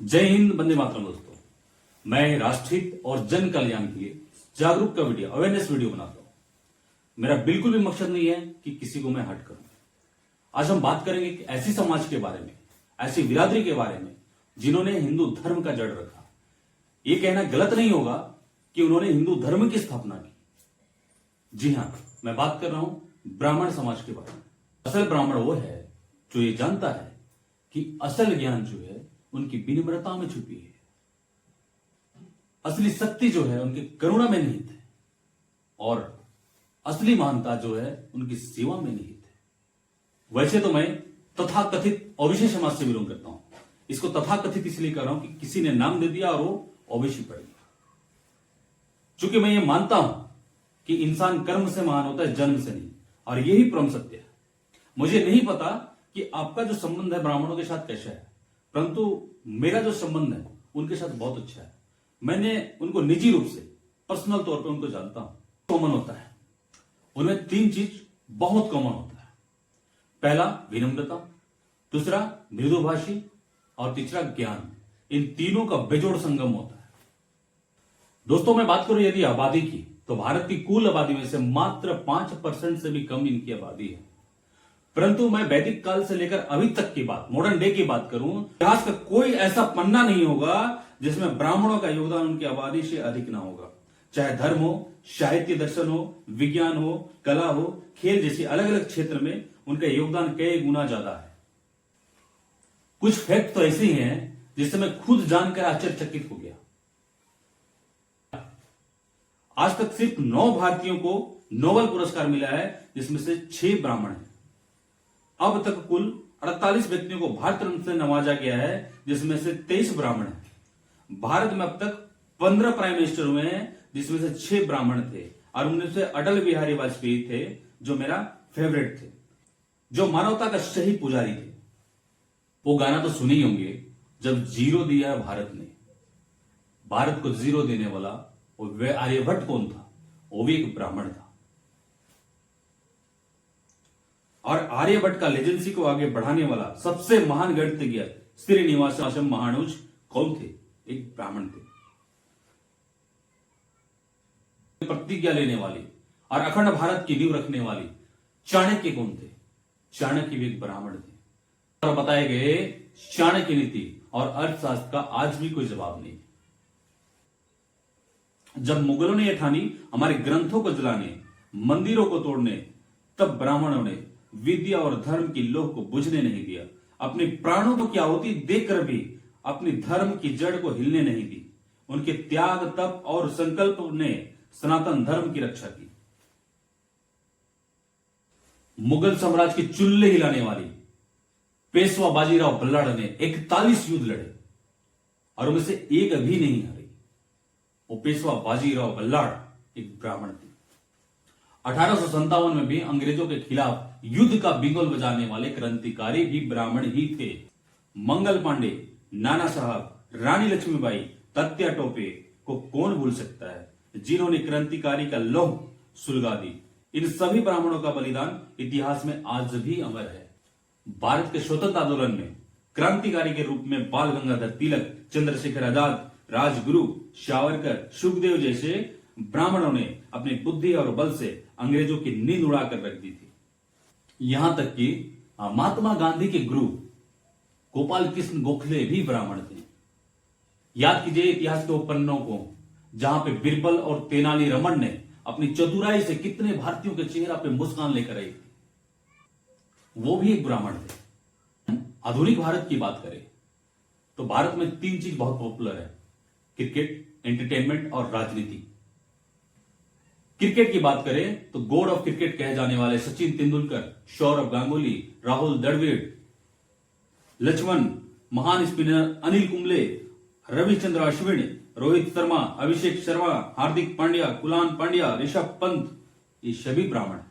जय हिंद, वंदे मातरम। दोस्तों, मैं राष्ट्रहित और जन कल्याण के लिए जागरूक का वीडियो, अवेयरनेस वीडियो बनाता हूं। मेरा बिल्कुल भी मकसद नहीं है कि किसी को मैं हट करूं। आज हम बात करेंगे कि ऐसी समाज के बारे में, ऐसी बिरादरी के बारे में जिन्होंने हिंदू धर्म का जड़ रखा। ये कहना गलत नहीं होगा कि उन्होंने हिंदू धर्म की स्थापना की। जी हां, मैं बात कर रहा हूं ब्राह्मण समाज के बारे में। असल ब्राह्मण वो है जो ये जानता है कि असल ज्ञान जो है उनकी विनम्रता में छुपी है। असली शक्ति जो है उनकी करुणा में निहित है और असली महानता जो है उनकी सेवा में निहित है। वैसे तो मैं तथाकथित ओबीसी समाज से बिलोंग करता हूं। इसको तथाकथित इसलिए कर रहा हूं कि किसी ने नाम दे दिया और वो ओबीसी पड़ गया। चूंकि मैं ये मानता हूं कि इंसान कर्म से महान होता है, जन्म से नहीं, और यही परम सत्य है। मुझे नहीं पता कि आपका जो संबंध है ब्राह्मणों के साथ कैसा है, परंतु मेरा जो संबंध है उनके साथ बहुत अच्छा है। मैंने उनको निजी रूप से, पर्सनल तौर पे उनको जानता हूं। कॉमन होता है उनमें तीन चीज बहुत कॉमन होता है। पहला विनम्रता, दूसरा मृदुभाषी और तीसरा ज्ञान। इन तीनों का बेजोड़ संगम होता है। दोस्तों, मैं बात करूं यदि आबादी की, तो भारत की कुल आबादी में से मात्र 5% से भी कम इनकी आबादी है। परंतु मैं वैदिक काल से लेकर अभी तक की बात, मॉडर्न डे की बात करूं, इतिहास का कोई ऐसा पन्ना नहीं होगा जिसमें ब्राह्मणों का योगदान उनकी आबादी से अधिक ना होगा। चाहे धर्म हो, साहित्य दर्शन हो, विज्ञान हो, कला हो, खेल जैसी अलग अलग क्षेत्र में उनका योगदान कई गुना ज्यादा है। कुछ फैक्ट तो ऐसे ही हैं जिससे मैं खुद जानकर आश्चर्यचकित हो गया। आज तक सिर्फ 9 भारतीयों को नोबेल पुरस्कार मिला है, जिसमें से 6 ब्राह्मण हैं। अब तक कुल 48 व्यक्तियों को भारत रत्न से नवाजा गया है, जिसमें से 23 ब्राह्मण हैं। भारत में अब तक 15 प्राइम मिनिस्टर हुए हैं, जिसमें से 6 ब्राह्मण थे, और उनमें से अटल बिहारी वाजपेयी थे जो मेरा फेवरेट थे, जो मानवता का सही पुजारी थे। वो गाना तो सुने ही होंगे, जब जीरो दिया भारत ने। भारत को जीरो देने वाला वो आर्यभट्ट कौन था? वो भी एक ब्राह्मण था। और आर्यभट्ट का लेजेंसी को आगे बढ़ाने वाला सबसे महान गणितज्ञ श्रीनिवास महानुज कौन थे? एक ब्राह्मण थे। प्रतिज्ञा लेने वाली और अखंड भारत की नींव रखने वाली चाणक्य कौन थे? चाणक्य भी एक ब्राह्मण थे। और बताए गए चाणक्य नीति और अर्थशास्त्र का आज भी कोई जवाब नहीं। जब मुगलों ने यह ठानी हमारे ग्रंथों को जलाने, मंदिरों को तोड़ने, तब ब्राह्मणों ने विद्या और धर्म की लोह को बुझने नहीं दिया। अपने प्राणों की आहुति देकर भी अपनी धर्म की जड़ को हिलने नहीं दी। उनके त्याग, तप और संकल्प ने सनातन धर्म की रक्षा की। मुगल साम्राज्य के चुल्ले हिलाने वाली पेशवा बाजीराव बल्लाड़ ने 41 युद्ध लड़े और उनमें से एक भी नहीं हारे। वो पेशवा बाजीराव बल्लाड़ एक ब्राह्मण थे। 1857 में भी अंग्रेजों के खिलाफ युद्ध का बिगुल बजाने वाले क्रांतिकारी भी ब्राह्मण ही थे। मंगल पांडे, नाना साहब, रानी लक्ष्मीबाई, तात्या टोपे को कौन भूल सकता है, जिन्होंने क्रांतिकारी का लौह सुलगा दी। इन सभी ब्राह्मणों का बलिदान इतिहास में आज भी अमर है। भारत के स्वतंत्र आंदोलन में क्रांतिकारी के रूप में बाल गंगाधर तिलक, चंद्रशेखर आजाद, राजगुरु, सावरकर, सुखदेव जैसे ब्राह्मणों ने अपनी बुद्धि और बल से अंग्रेजों की नींद उड़ाकर रख दी थी। यहां तक कि महात्मा गांधी के गुरु गोपाल कृष्ण गोखले भी ब्राह्मण थे। याद कीजिए इतिहास के पन्नों को, जहां पे बिरबल और तेनाली रमन ने अपनी चतुराई से कितने भारतीयों के चेहरा पे मुस्कान लेकर आई थी। वो भी एक ब्राह्मण थे। आधुनिक भारत की बात करें तो भारत में 3 चीज बहुत पॉपुलर है: क्रिकेट, एंटरटेनमेंट और राजनीति। क्रिकेट की बात करें तो गॉड ऑफ क्रिकेट कहे जाने वाले सचिन तेंदुलकर, सौरव गांगुली, राहुल द्रविड़, लक्ष्मण, महान स्पिनर अनिल कुंबले, रविचंद्र अश्विन, रोहित शर्मा, अभिषेक शर्मा, हार्दिक पांड्या, कुलान पांड्या, ऋषभ पंत, ये सभी ब्राह्मण हैं।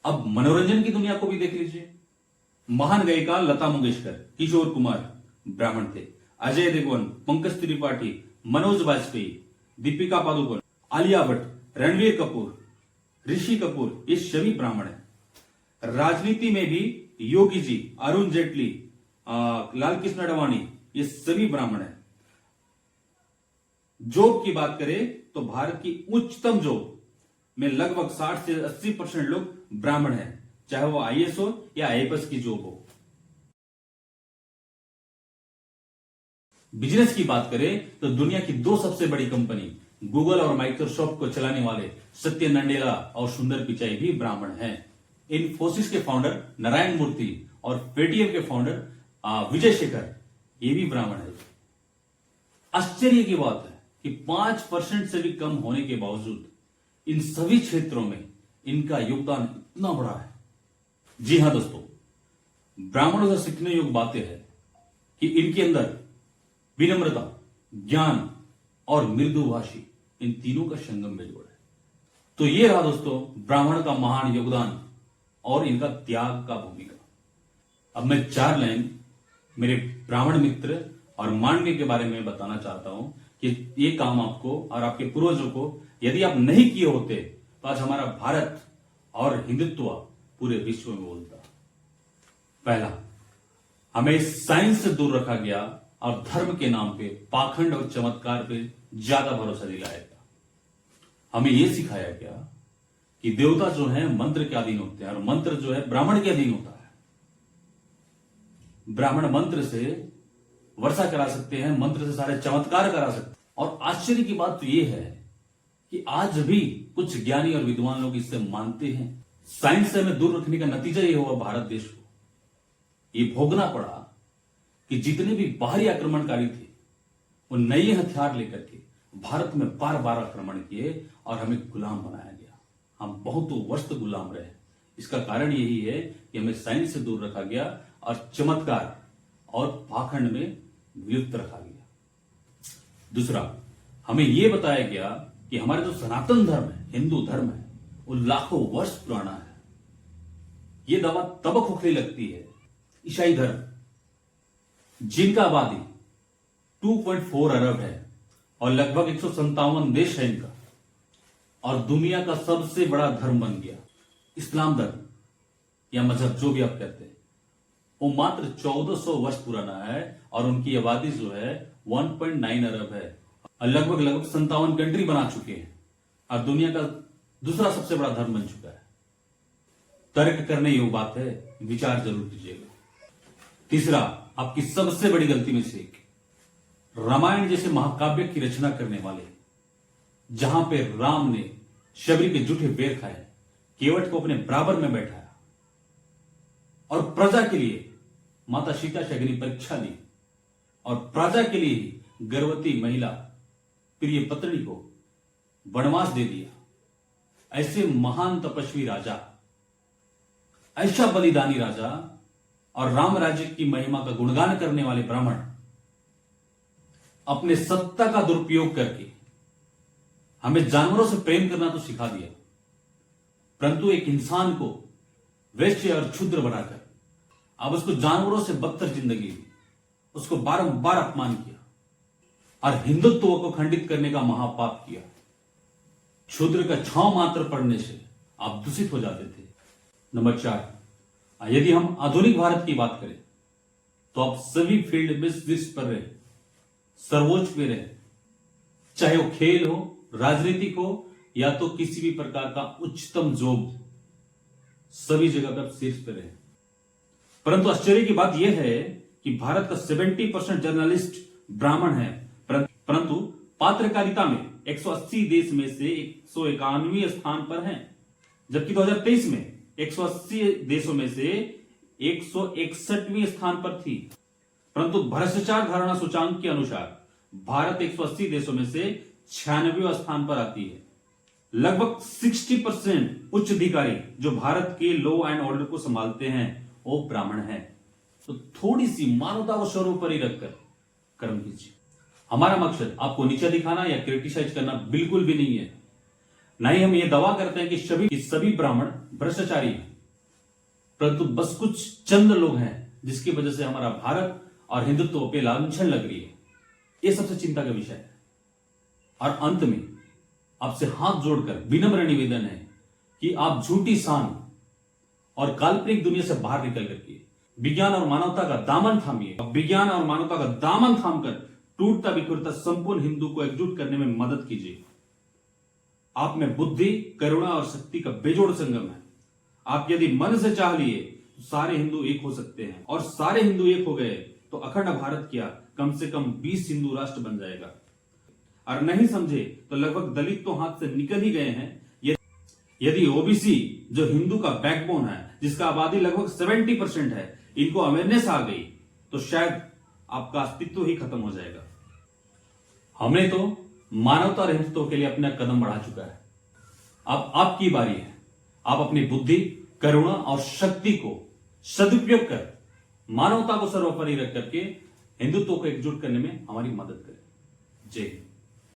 अब मनोरंजन की दुनिया को भी देख लीजिए। महान गायिका लता मंगेशकर, किशोर कुमार ब्राह्मण थे। अजय देवगन, पंकज त्रिपाठी, मनोज वाजपेयी, दीपिका पादुकोण, आलिया भट्ट, रणवीर कपूर, ऋषि कपूर, ये सभी ब्राह्मण हैं। राजनीति में भी योगी जी, अरुण जेटली, लाल कृष्ण अडवाणी, ये सभी ब्राह्मण हैं। जॉब की बात करें तो भारत की उच्चतम जॉब में लगभग 60 से 80% लोग ब्राह्मण हैं, चाहे वो आईएएस हो या आईपीएस की जॉब हो। बिजनेस की बात करें तो दुनिया की दो सबसे बड़ी कंपनी गूगल और माइक्रोसॉफ्ट को चलाने वाले सत्य नडेला और सुंदर पिचाई भी ब्राह्मण हैं। इन्फोसिस के फाउंडर नारायण मूर्ति और पेटीएम के फाउंडर विजय शेखर ये भी ब्राह्मण है। आश्चर्य की बात है कि 5% से भी कम होने के बावजूद इन सभी क्षेत्रों में इनका योगदान इतना बड़ा है। जी हां दोस्तों, ब्राह्मणों से सीखने योग्य बातें हैं कि इनके अंदर विनम्रता, ज्ञान और मृदुभाषी इन तीनों का संगम बेजोड़ है। तो ये रहा दोस्तों ब्राह्मण का महान योगदान और इनका त्याग का भूमिका। अब मैं 4 लाइन मेरे ब्राह्मण मित्र और मानवीय के बारे में बताना चाहता हूं कि ये काम आपको और आपके पूर्वजों को यदि आप नहीं किए होते तो आज हमारा भारत और हिंदुत्व पूरे विश्व में बोलता। पहला, हमें साइंस से दूर रखा गया और धर्म के नाम पे पाखंड और चमत्कार पे ज्यादा भरोसा दिलाया गया। हमें यह सिखाया गया कि देवता जो है मंत्र के अधीन होते हैं और मंत्र जो है ब्राह्मण के अधीन होता है। ब्राह्मण मंत्र से वर्षा करा सकते हैं, मंत्र से सारे चमत्कार करा सकते हैं। और आश्चर्य की बात तो यह है कि आज भी कुछ ज्ञानी और विद्वान लोग इससे मानते हैं। साइंस से हमें दूर रखने का नतीजा ये हुआ भारत देश को ये भोगना पड़ा कि जितने भी बाहरी आक्रमणकारी थे वो नए हथियार लेकर के भारत में बार बार आक्रमण किए और हमें गुलाम बनाया गया। हम बहुत वर्ष तक गुलाम रहे। इसका कारण यही है कि हमें साइंस से दूर रखा गया और चमत्कार और पाखंड में विलुप्त रखा गया। दूसरा, हमें यह बताया गया कि हमारे जो सनातन धर्म है, हिंदू धर्म है, वो लाखों वर्ष पुराना है। यह दवा तब खोखली लगती है। ईसाई धर्म जिनका आबादी 2.4 अरब है और लगभग 157 देश है इनका और दुनिया का सबसे बड़ा धर्म बन गया। इस्लाम धर्म या मजहब जो भी आप कहते हैं वो मात्र 1400 वर्ष पुराना है और उनकी आबादी जो है 1.9 अरब है और लगभग 57 कंट्री बना चुके हैं और दुनिया का दूसरा सबसे बड़ा धर्म बन चुका है। तर्क करने योग्य बात है, विचार जरूर कीजिएगा। तीसरा, आपकी सबसे बड़ी गलती में से एक, रामायण जैसे महाकाव्य की रचना करने वाले जहां पे राम ने शबरी के जूठे बेर खाए, केवट को अपने बराबर में बैठाया और प्रजा के लिए माता सीता से अग्नि परीक्षा ली और प्रजा के लिए ही गर्भवती महिला प्रिय पत्नी को वनवास दे दिया। ऐसे महान तपस्वी राजा, ऐसा बलिदानी राजा और राम राज्य की महिमा का गुणगान करने वाले ब्राह्मण अपने सत्ता का दुरुपयोग करके हमें जानवरों से प्रेम करना तो सिखा दिया, परंतु एक इंसान को वैश्य और क्षुद्र बनाकर अब उसको जानवरों से बदतर जिंदगी दी, उसको बारंबार अपमान किया और हिंदुत्व को खंडित करने का महापाप किया। क्षुद्र का छांव मात्र पड़ने से आप दूषित हो जाते थे। नंबर 4, यदि हम आधुनिक भारत की बात करें तो आप सभी फील्ड में शीर्ष पर रहे, सर्वोच्च पे रहे, चाहे वो खेल हो, राजनीतिक हो या तो किसी भी प्रकार का उच्चतम जॉब, सभी जगह पर आप शीर्ष पे रहे। परंतु आश्चर्य की बात यह है कि भारत का 70% जर्नलिस्ट ब्राह्मण है, परंतु पत्रकारिता में 180 देश में से 191वें स्थान पर हैं, जबकि 2023 में 180 देशों में से 161वें स्थान पर थी। परंतु भ्रष्टाचार धारणा सूचांक के अनुसार भारत 180 देशों में से 96वें स्थान पर आती है। लगभग 60% उच्च अधिकारी जो भारत के लॉ एंड ऑर्डर को संभालते हैं वो ब्राह्मण हैं। तो थोड़ी सी मानवता को सर्वोपरि रखकर कर्म कीजिए। हमारा मकसद आपको नीचे दिखाना या क्रिटिसाइज करना बिल्कुल भी नहीं है। ना ही हम ये दावा करते हैं कि सभी ब्राह्मण भ्रष्टाचारी हैं, परंतु बस कुछ चंद लोग हैं जिसकी वजह से हमारा भारत और हिंदुत्व पे लांछन लग रही है। ये सबसे चिंता का विषय है। और अंत में आपसे हाथ जोड़कर विनम्र निवेदन है कि आप झूठी शान और काल्पनिक दुनिया से बाहर निकल करके विज्ञान और मानवता का दामन थामिए। विज्ञान और मानवता का दामन थामकर टूटता बिखरता संपूर्ण हिंदू को एकजुट करने में मदद कीजिए। आप में बुद्धि, करुणा और शक्ति का बेजोड़ संगम है। आप यदि मन से चाह लिए तो सारे हिंदू एक हो सकते हैं, और सारे हिंदू एक हो गए तो अखंड भारत क्या, कम से कम 20 हिंदू राष्ट्र बन जाएगा। और नहीं समझे तो लगभग दलित तो हाथ से निकल ही गए हैं। यदि ओबीसी जो हिंदू का बैकबोन है, जिसका आबादी लगभग 70% है, इनको अवेयरनेस आ गई तो शायद आपका अस्तित्व ही खत्म हो जाएगा। हमने तो मानवता और हिंदुत्व के लिए अपना कदम बढ़ा चुका है। अब आपकी बारी है। आप अपनी बुद्धि, करुणा और शक्ति को सदुपयोग कर मानवता को सर्वोपरि रख करके हिंदुत्व को एकजुट करने में हमारी मदद करें। जय हिंद।